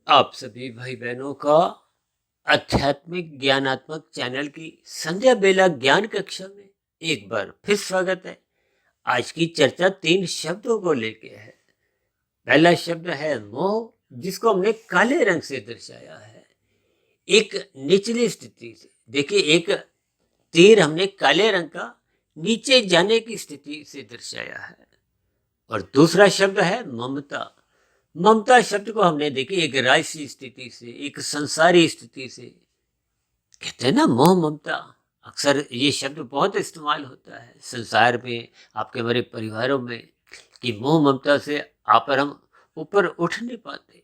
आप सभी भाई बहनों का आध्यात्मिक ज्ञानात्मक चैनल की संध्या बेला ज्ञान कक्षा में एक बार फिर स्वागत है। आज की चर्चा 3 शब्दों को लेके है। पहला शब्द है मोह, जिसको हमने काले रंग से दर्शाया है। एक निचली स्थिति से देखिए, एक तीर हमने काले रंग का नीचे जाने की स्थिति से दर्शाया है। और दूसरा शब्द है ममता। ममता शब्द को हमने देखी एक राजसी स्थिति से, एक संसारी स्थिति से। कहते हैं ना मोह ममता, अक्सर ये शब्द बहुत इस्तेमाल होता है संसार में, आपके हमारे परिवारों में, कि मोह ममता से आप और हम ऊपर उठ नहीं पाते।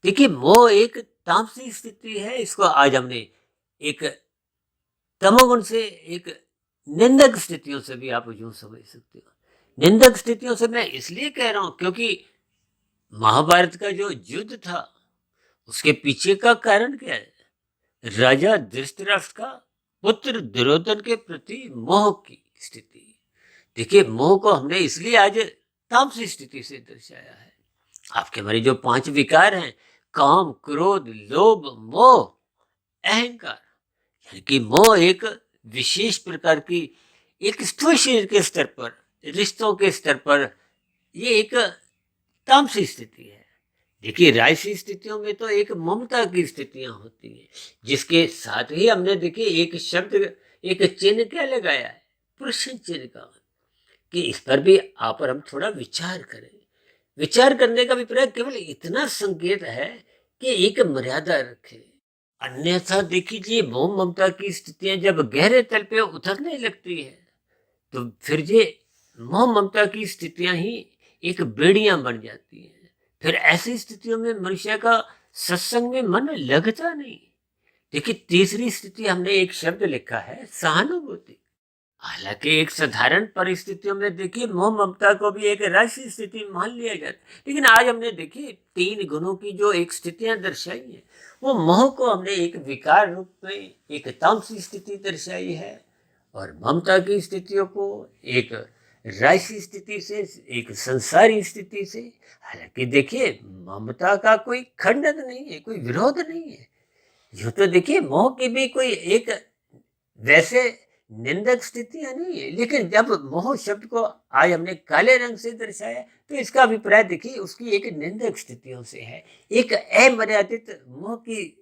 देखिए, मोह एक तामसी स्थिति है। इसको आज हमने एक तमोगुण से, एक निंदक स्थितियों से भी आप यूं समझ सकते हो। निंदक स्थितियों से मैं इसलिए कह रहा हूं क्योंकि महाभारत का जो युद्ध था उसके पीछे का कारण क्या है? राजा धृतराष्ट्र का पुत्र दुर्योधन के प्रति मोह की स्थिति। देखिए, मोह को हमने इसलिए आज तामसी स्थिति से दर्शाया है। आपके हमारे जो 5 विकार हैं, काम, क्रोध, लोभ, मोह, अहंकार, यानी कि मोह एक विशेष प्रकार की, एक स्थूल शरीर के स्तर पर, रिश्तों के स्तर पर, ये एक तामसी स्थिति है। देखिए, राजसी स्थितियों में तो एक ममता की स्थितियां होती हैं, जिसके साथ ही हमने देखिए एक शब्द, एक चिन्ह क्या लगाया है, प्रश्न चिन्ह का, कि इस पर भी आप और हम थोड़ा विचार करें। विचार करने का अभिप्राय केवल इतना संकेत है कि एक मर्यादा रखें। अन्यथा देखिए, मोह ममता की स्थितियां जब गहरे तल पे उतरने लगती है तो फिर ये मोह ममता की स्थितियां ही एक बेड़ियां बन जाती हैं। फिर ऐसी स्थितियों में मनुष्य का सत्संग में मन लगता नहीं। देखिए, तीसरी स्थिति हमने एक शब्द लिखा है, सहानुभूति। हालांकि एक साधारण परिस्थितियों में देखिए मोह ममता को भी एक राजसी स्थिति मान लिया जाता है, लेकिन आज हमने देखिए 3 गुणों की जो एक स्थितियां दर्शाई है, वो मोह को हमने एक विकार रूप में, एक तामसी स्थिति दर्शाई है, और ममता की स्थितियों को एक राजसी स्थिति से, एक संसारी स्थिति से। हालांकि देखिए, ममता का कोई खंडन नहीं है, कोई विरोध नहीं है। यूं तो देखिए, मोह की भी कोई एक वैसे निंदक स्थितियां नहीं है, लेकिन जब मोह शब्द को आज हमने काले रंग से दर्शाया तो इसका अभिप्राय देखिए उसकी एक निंदक स्थितियों से है, एक अमर्यादित मोह की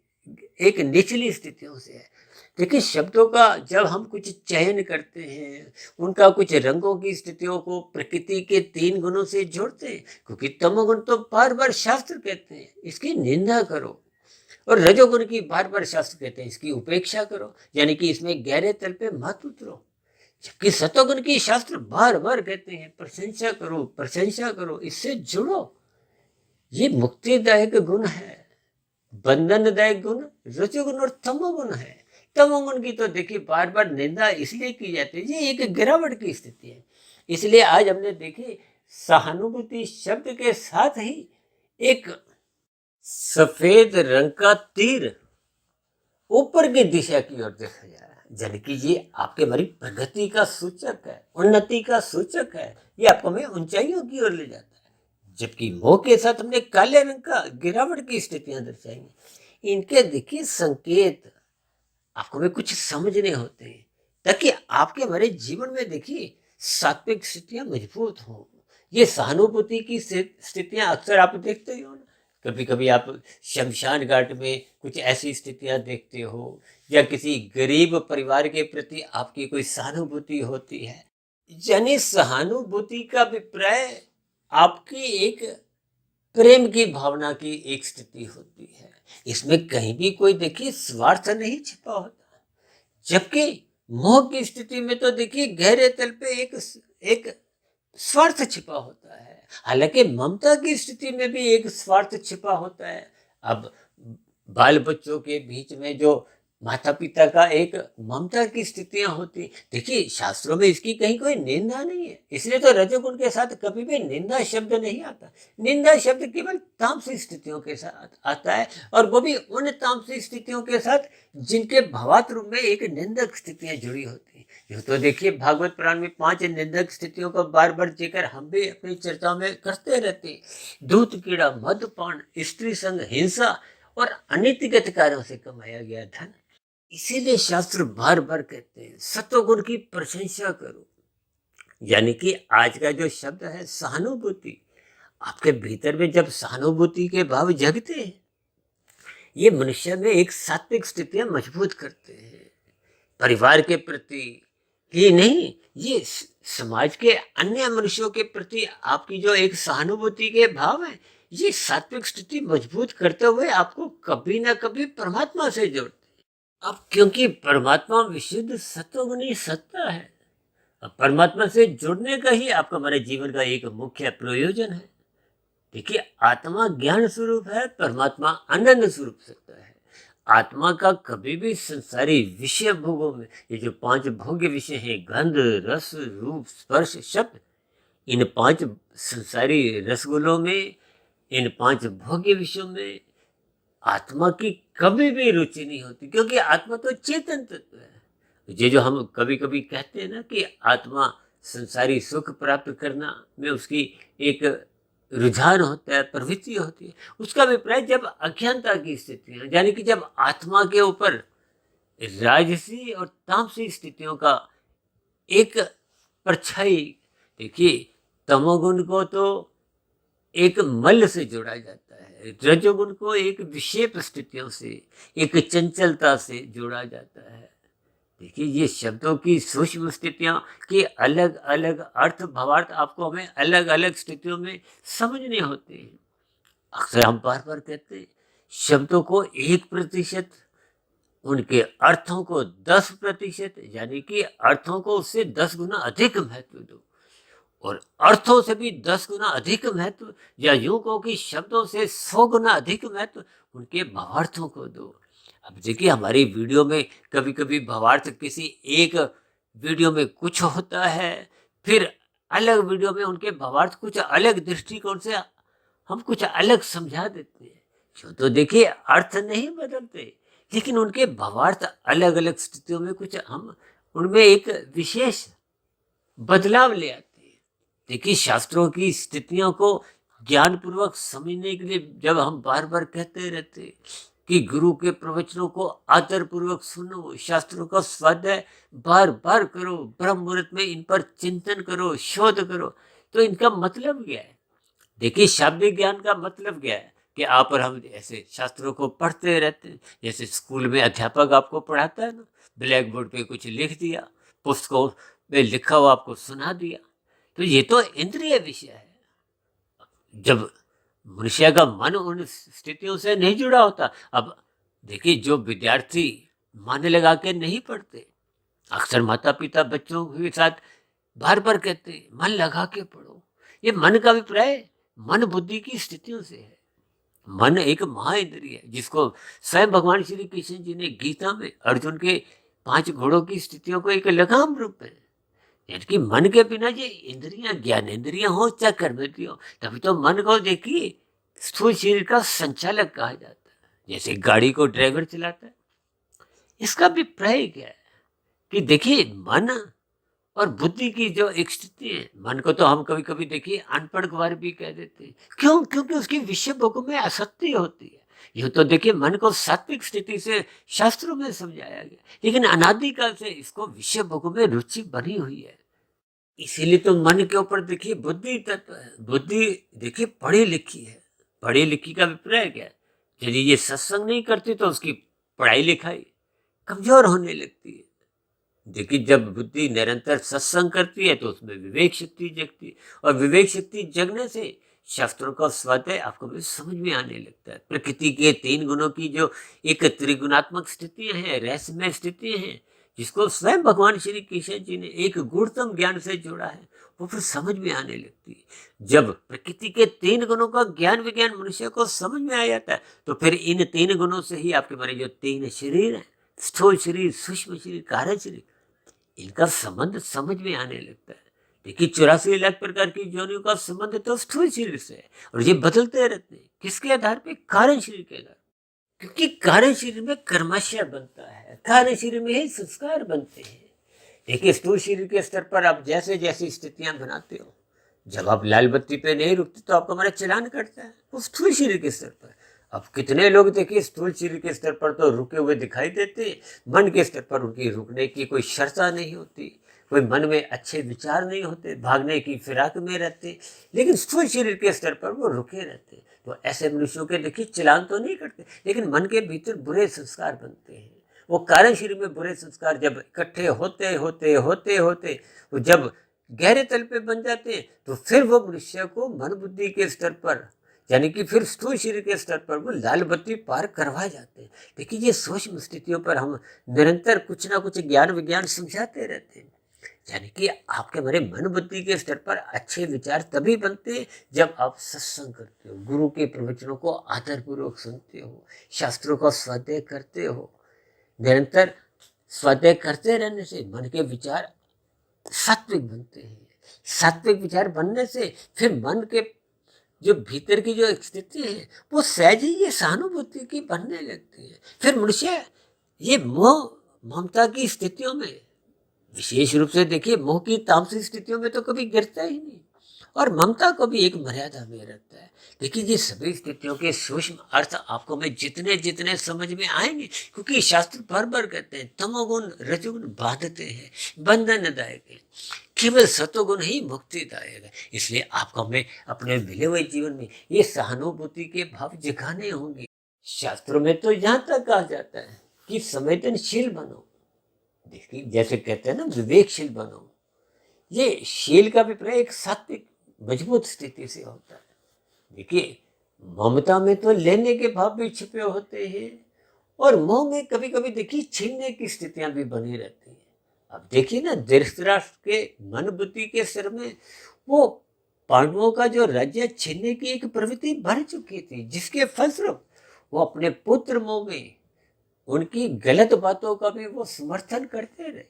एक निचली स्थितियों से है। देखिए, शब्दों का जब हम कुछ चयन करते हैं, उनका कुछ रंगों की स्थितियों को प्रकृति के 3 गुणों से जोड़ते हैं, क्योंकि तमोगुण तो बार बार शास्त्र कहते हैं इसकी निंदा करो, और रजोगुण की बार बार शास्त्र कहते हैं इसकी उपेक्षा करो, यानी कि इसमें गहरे तल पे मत उतरो। जबकि सतोगुण की शास्त्र बार बार कहते हैं प्रशंसा करो, प्रशंसा करो, इससे जुड़ो। ये मुक्तिदायक गुण है, बंधनदायक गुण रजोगुण और तमोगुण है। तमोगुण की तो देखिए बार बार निंदा इसलिए की जाती है, ये एक गिरावट की स्थिति है। इसलिए आज हमने देखी सहानुभूति शब्द के साथ ही एक सफेद रंग का तीर ऊपर की दिशा की ओर देखा जा रहा है, यानी कि ये आपके हमारी प्रगति का सूचक है, उन्नति का सूचक है। ये आपको हमें ऊंचाइयों की ओर ले जाता है। जबकि मोह के साथ हमने काले रंग का गिरावट की स्थितियां दर्शाई। इनके देखिए संकेत आपको में कुछ समझने होते हैं, ताकि आपके हमारे जीवन में देखिए सात्विक स्थितियां मजबूत हो। ये सहानुभूति की स्थितियां अक्सर आप देखते हो ना, कभी कभी आप शमशान घाट में कुछ ऐसी स्थितियां देखते हो, या किसी गरीब परिवार के प्रति आपकी कोई सहानुभूति होती है। यानी सहानुभूति का अभिप्राय आपकी एक प्रेम की भावना की एक स्थिति होती है। इसमें कहीं भी कोई देखिए स्वार्थ नहीं छिपा होता। जबकि मोह की स्थिति में तो देखिए गहरे तल पे एक स्वार्थ छिपा होता है। हालांकि ममता की स्थिति में भी एक स्वार्थ छिपा होता है। अब बाल बच्चों के बीच में जो माता पिता का एक ममता की स्थितियां होती, देखिए शास्त्रों में इसकी कहीं कोई निंदा नहीं है। इसलिए तो रजोगुण के साथ कभी भी निंदा शब्द नहीं आता। निंदा शब्द केवल तामसी स्थितियों के साथ आता है, और वो भी उन तामसी स्थितियों के साथ जिनके भावात्म में एक निंदक स्थितियां जुड़ी होती हैं। यूँ तो देखिए भागवत पुराण में 5 निंदक स्थितियों का बार-बार जिक्र हम भी अपनी चर्चाओं में करते रहते हैं। दूध कीड़ा, मद्यपान, स्त्री संग, हिंसा और अनीतिगत कार्यों से कमाया गया धन। इसीलिए शास्त्र बार-बार कहते हैं सत्वगुण की प्रशंसा करो। यानी कि आज का जो शब्द है सहानुभूति, आपके भीतर में जब सहानुभूति के भाव जगते हैं, ये मनुष्य में एक सात्विक स्थितियां मजबूत करते हैं। परिवार के प्रति ही नहीं, ये समाज के अन्य मनुष्यों के प्रति आपकी जो एक सहानुभूति के भाव है, ये सात्विक स्थिति मजबूत करते हुए आपको कभी ना कभी परमात्मा से जोड़ते हैं। अब क्योंकि परमात्मा विशुद्ध सत्वगुणी सत्ता है, अब परमात्मा से जुड़ने का ही आपका हमारे जीवन का एक मुख्य प्रयोजन है। देखिए आत्मा ज्ञान स्वरूप है, परमात्मा आनंद स्वरूप सत्ता है। आत्मा का कभी भी संसारी विषय भोगों में, ये जो 5 भोग्य विषय हैं, गंध, रस, रूप, स्पर्श, शब्द, इन 5 संसारी रसगुल्लों में, इन 5 भोग्य विषयों में आत्मा की कभी भी रुचि नहीं होती, क्योंकि आत्मा तो चेतन तत्व है। ये जो हम कभी कभी कहते हैं ना कि आत्मा संसारी सुख प्राप्त करना में उसकी एक रुझान होता है, प्रवृत्ति होती है, उसका अभिप्राय जब अज्ञानता की स्थिति है, यानी कि जब आत्मा के ऊपर राजसी और तामसी स्थितियों का एक परछाई। देखिए तमोगुण को तो एक मल से जोड़ा जाता है, रजोगुण को एक विक्षेप स्थितियों से, एक चंचलता से जोड़ा जाता है। देखिए ये शब्दों की सूक्ष्म स्थितियां के अलग अलग अर्थ भावार्थ आपको हमें अलग अलग स्थितियों में समझने होते हैं। अक्सर हम बार बार कहते हैं शब्दों को 1%, उनके अर्थों को 10%, यानी कि अर्थों को उससे 10 गुना अधिक महत्व दो, और अर्थों से भी 10 गुना अधिक महत्व, या यूं कहो कि शब्दों से 100 गुना अधिक महत्व उनके भावार्थों को दो। अब देखिए हमारी वीडियो में कभी कभी भावार्थ किसी एक वीडियो में कुछ होता है, फिर अलग वीडियो में उनके भावार्थ कुछ अलग दृष्टिकोण से हम कुछ अलग समझा देते हैं। जो तो देखिए अर्थ नहीं बदलते, लेकिन उनके भावार्थ अलग अलग स्थितियों में कुछ हम उनमें एक विशेष बदलाव ले आते हैं। देखिए शास्त्रों की स्थितियों को ज्ञानपूर्वक समझने के लिए जब हम बार बार कहते रहते हैं कि गुरु के प्रवचनों को आदर पूर्वक सुनो, शास्त्रों का स्वाध्याय बार बार करो, ब्रह्म मुहूर्त में इन पर चिंतन करो, शोध करो, तो इनका मतलब क्या है? देखिए शाब्दिक ज्ञान का मतलब क्या है कि आप और हम ऐसे शास्त्रों को पढ़ते रहते हैं, जैसे स्कूल में अध्यापक आपको पढ़ाता है ना, ब्लैक बोर्ड पे कुछ लिख दिया, पुस्तकों में लिखा हुआ आपको सुना दिया, तो ये तो इंद्रिय विषय है। जब मनुष्य का मन उन स्थितियों से नहीं जुड़ा होता। अब देखिए जो विद्यार्थी मन लगा के नहीं पढ़ते, अक्सर माता पिता बच्चों के साथ बार बार कहते हैं मन लगा के पढ़ो। ये मन का अभिप्राय मन बुद्धि की स्थितियों से है। मन एक महाइंद्रिय है, जिसको स्वयं भगवान श्री कृष्ण जी ने गीता में अर्जुन के 5 घोड़ों की स्थितियों को एक लगाम रूप में, यानी कि मन के बिना ये इंद्रियां, ज्ञानेंद्रियां हो चाहे कर्मेंद्रियां हो, तभी तो मन को देखिए स्थूल शरीर का संचालक कहा जाता है, जैसे गाड़ी को ड्राइवर चलाता है। इसका अभिप्राय क्या है कि देखिए मन और बुद्धि की जो एक स्थिति है, मन को तो हम कभी कभी देखिए अनपढ़ गवार भी कह देते हैं। क्यों? क्योंकि उसकी विषय भोगों में आसक्ति होती है। यूं तो देखिए मन को सात्विक स्थिति से शास्त्रों में समझाया गया, लेकिन अनादिकाल से इसको विषय भोगों में रुचि बनी हुई है। इसीलिए तो मन के ऊपर देखिए बुद्धि तत्व है। बुद्धि देखिए पढ़ी लिखी है। पढ़ी लिखी का अभिप्राय क्या है? यदि ये सत्संग नहीं करती तो उसकी पढ़ाई लिखाई कमजोर होने लगती है। देखिए जब बुद्धि निरंतर सत्संग करती है तो उसमें विवेक शक्ति जगती है, और विवेक शक्ति जगने से शास्त्रों का स्वाध्याय आपको भी समझ में आने लगता है। प्रकृति के 3 गुणों की जो एक त्रिगुणात्मक स्थितियां हैं, रहस्यमय स्थितियां हैं, जिसको स्वयं भगवान श्री कृष्ण जी ने एक गुणतम ज्ञान से जोड़ा है, वो फिर समझ में आने लगती है। जब प्रकृति के 3 गुणों का ज्ञान विज्ञान मनुष्य को समझ में आ जाता है, तो फिर इन 3 गुणों से ही आपके हमारे जो 3 शरीर हैं, स्थूल शरीर, सूक्ष्म शरीर, कारण शरीर, इनका संबंध समझ में आने लगता है। देखिए 84 लाख प्रकार की योनियों का संबंध तो स्थूल शरीर से है, और ये बदलते रहते हैं। किसके आधार पे? कारण शरीर के आधार, क्योंकि कारण शरीर में कर्माशय बनता है, कारण शरीर में ही संस्कार बनते हैं। देखिए स्थूल शरीर के स्तर पर आप जैसे जैसी स्थितियां बनाते हो, जब आप लाल बत्ती पे नहीं रुकते तो आपका हमारा चलान कटता है, वो स्थूल शरीर के स्तर पर। अब कितने लोग देखिए स्थूल शरीर के स्तर पर तो रुके हुए दिखाई देते, मन के स्तर पर उनकी रुकने की कोई शर्ता नहीं होती, कोई मन में अच्छे विचार नहीं होते, भागने की फिराक में रहते, लेकिन स्थूल शरीर के स्तर पर वो रुके रहते। तो ऐसे मनुष्यों के देखिए चलान तो नहीं करते, लेकिन मन के भीतर बुरे संस्कार बनते हैं। वो कारण शरीर में बुरे संस्कार जब इकट्ठे होते होते होते होते वो जब गहरे तल पे बन जाते हैं, तो फिर वो मनुष्य को मन बुद्धि के स्तर पर, यानी कि फिर स्थूल शरीर के स्तर पर वो लाल बत्ती पार करवा जाते हैं। देखिए ये सूक्ष्म स्थितियों पर हम निरंतर कुछ ना कुछ ज्ञान विज्ञान समझाते रहते हैं। यानी कि आपके हमारे मन बुद्धि के स्तर पर अच्छे विचार तभी बनते हैं जब आप सत्संग करते हो, गुरु के प्रवचनों को आदरपूर्वक सुनते हो, शास्त्रों का स्वाध्याय करते हो। निरंतर स्वाध्याय करते रहने से मन के विचार सात्विक बनते हैं। सात्विक विचार बनने से फिर मन के जो भीतर की जो स्थिति है वो सहज ही ये सहानुभूति की बनने लगती है। फिर मनुष्य ये मोह ममता की स्थितियों में, विशेष रूप से देखिए मोह की तामसिक स्थितियों में तो कभी गिरता ही नहीं, और ममता को भी एक मर्यादा में रखता है। देखिए ये सभी स्थितियों के सूक्ष्म अर्थ आपको में जितने जितने समझ में आएंगे, क्योंकि शास्त्र बार बार कहते हैं तमोगुण रजोगुण बांधते हैं, बंधनदायक है, केवल सतोगुण ही मुक्तिदायक है। इसलिए आपको हमें अपने मिले हुए जीवन में ये सहानुभूति के भाव जगाने होंगे। शास्त्रों में तो यहाँ तक कहा जाता है कि संवेदनशील बनो। देखिए जैसे कहते हैं ना विवेकशील बनो, ये शील का अभिप्राय एक सात्विक मजबूत स्थिति से होता है। देखिए ममता में तो लेने के भाव भी छिपे होते हैं, और मोह में कभी कभी देखिए छीनने की स्थितियां भी बनी रहती हैं। अब देखिए ना धृतराष्ट्र के मन बुद्धि के सिर में वो पांडवों का जो राज्य छीनने की एक प्रवृत्ति भर चुकी थी, जिसके फलस्वरूप वो अपने पुत्र मोह में उनकी गलत बातों का भी वो समर्थन करते रहे।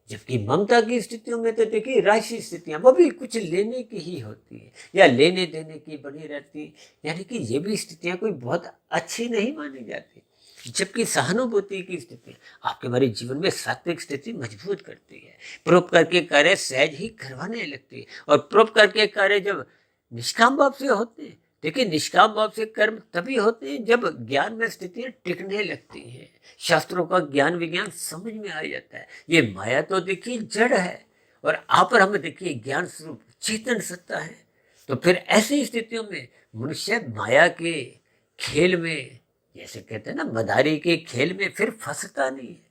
जबकि ममता की स्थितियों में तो देखिए राशि स्थितियां वो भी कुछ लेने की ही होती है या लेने देने की बनी रहती है, यानी कि ये भी स्थितियां कोई बहुत अच्छी नहीं मानी जाती। जबकि सहानुभूति की स्थिति आपके हमारे जीवन में सात्विक स्थिति मजबूत करती है, परोपकार के कार्य सहज ही करवाने लगती है। और परोपकार के कार्य जब निष्काम भाव से होते हैं, देखिए निष्काम भाव से कर्म तभी होते हैं जब ज्ञान में स्थितियां टिकने लगती हैं, शास्त्रों का ज्ञान विज्ञान समझ में आ जाता है। ये माया तो देखिए जड़ है, और आप पर हमें देखिए ज्ञान स्वरूप चेतन सत्ता है। तो फिर ऐसी स्थितियों में मनुष्य माया के खेल में, जैसे कहते हैं ना मदारी के खेल में फिर फंसता नहीं है।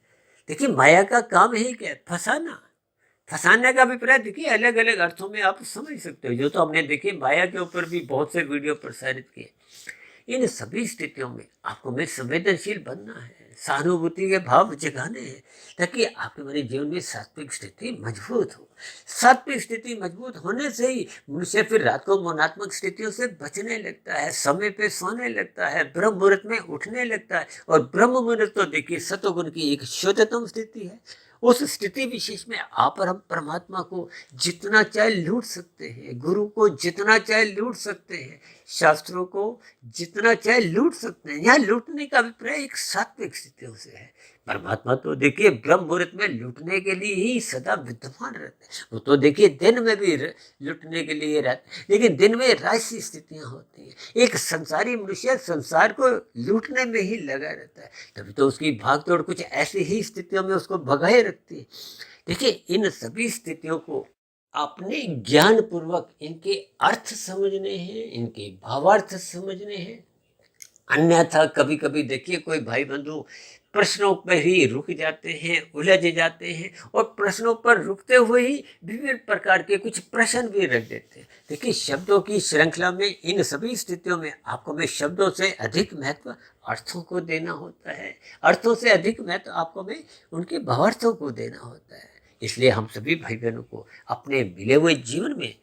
देखिए माया का काम ही क्या है, फंसाना। फंसाने का अभिप्राय देखिए अलग अलग अर्थों में आप समझ सकते हो, जो तो हमने देखिए माया के ऊपर भी बहुत से वीडियो प्रसारित किए। इन सभी स्थितियों में आपको में संवेदनशील बनना है, सहानुभूति के भाव जगाने हैं, ताकि आपके मेरे जीवन में सात्विक स्थिति मजबूत हो। सात्विक स्थिति मजबूत होने से ही मनुष्य फिर रात को मौनात्मक स्थितियों से बचने लगता है, समय पे सोने लगता है, ब्रह्म मुहूर्त में उठने लगता है। और ब्रह्म मुहूर्त तो देखिए सतोगुण की एक शुद्धतम स्थिति है। उस स्थिति विशेष में आप और हम परमात्मा को जितना चाहे लूट सकते हैं, गुरु को जितना चाहे लूट सकते हैं, शास्त्रों को जितना चाहे लूट सकते हैं। यहाँ लूटने का अभिप्राय एक सात्विक स्थितियों से है। परमात्मा तो देखिए ब्रह्म मुहूर्त में लूटने के लिए ही सदा विद्यमान रहते हैं। वो तो देखिए दिन में भी लूटने के लिए रहते हैं, लेकिन दिन में राशि स्थितियां होती हैं। एक संसारी मनुष्य संसार को लूटने में ही लगा रहता है, तभी तो उसकी भागदौड़ कुछ ऐसी ही स्थितियों में उसको भगाए रखती है। देखिए इन सभी स्थितियों को अपने ज्ञान पूर्वक इनके अर्थ समझने हैं, इनके भावार्थ समझने हैं। अन्यथा कभी कभी देखिए कोई भाई बंधु प्रश्नों पर ही रुक जाते हैं, उलझ जाते हैं, और प्रश्नों पर रुकते हुए ही विभिन्न प्रकार के कुछ प्रश्न भी रख देते हैं। देखिए शब्दों की श्रृंखला में इन सभी स्थितियों में आपको में शब्दों से अधिक महत्व अर्थों को देना होता है, अर्थों से अधिक महत्व आपको में उनके भावार्थों को देना होता है। इसलिए हम सभी भाई बहनों को अपने मिले हुए जीवन में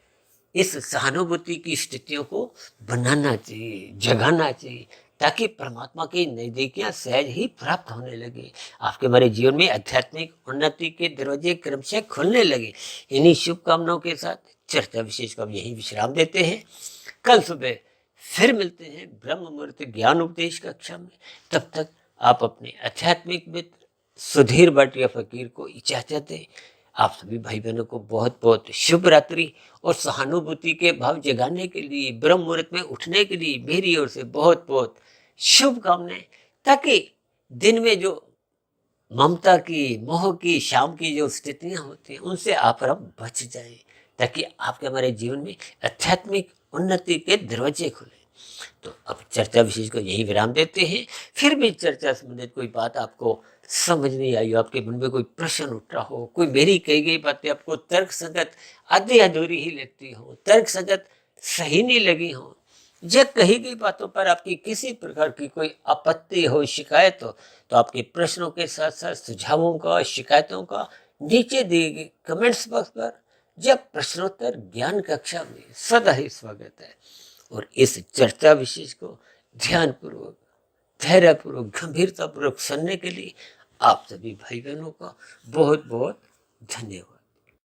इस सहानुभूति की स्थितियों को बनाना चाहिए, जगाना चाहिए, ताकि परमात्मा की नजदीकियां सहज ही प्राप्त होने लगे। आपके हमारे जीवन में आध्यात्मिक उन्नति के दरवाजे क्रमशः खुलने लगे। इन्हीं शुभकामनाओं के साथ चर्चा विशेष को हम यही विश्राम देते हैं। कल सुबह फिर मिलते हैं ब्रह्म मुहूर्त ज्ञान उपदेश कक्षा में। तब तक आप अपने आध्यात्मिक मित्र सुधीर भाटिया फकीर को इजाजत दें। आप सभी भाई बहनों को बहुत बहुत शुभ रात्रि और सहानुभूति के भाव जगाने के लिए, ब्रह्म मुहूर्त में उठने के लिए मेरी ओर से बहुत बहुत शुभकामनाएं, ताकि दिन में जो ममता की, मोह की, शाम की जो स्थितियां होती हैं उनसे आप और हम बच जाएं, ताकि आपके हमारे जीवन में आध्यात्मिक उन्नति के दरवाजे खुले। तो अब चर्चा विशेष को यही विराम देते हैं। फिर भी चर्चा संबंधित कोई बात आपको समझ नहीं आई हो, आपके मन में कोई प्रश्न उठ रहा हो, कोई मेरी कही गई बातें आपको तर्क संगत आधी अधूरी ही लगती हो, तर्क संगत सही नहीं लगी हो, या कही गई बातों पर आपकी किसी प्रकार की कोई आपत्ति हो, शिकायत हो, तो आपके प्रश्नों के साथ साथ सुझावों का, शिकायतों का नीचे दिए गए कमेंट्स बॉक्स पर जब प्रश्नोत्तर ज्ञान कक्षा में सदा ही स्वागत है। और इस चर्चा विशेष को ध्यानपूर्वक, धैर्यपूर्वक, गंभीरतापूर्वक सुनने के लिए आप सभी भाई बहनों का बहुत बहुत धन्यवाद।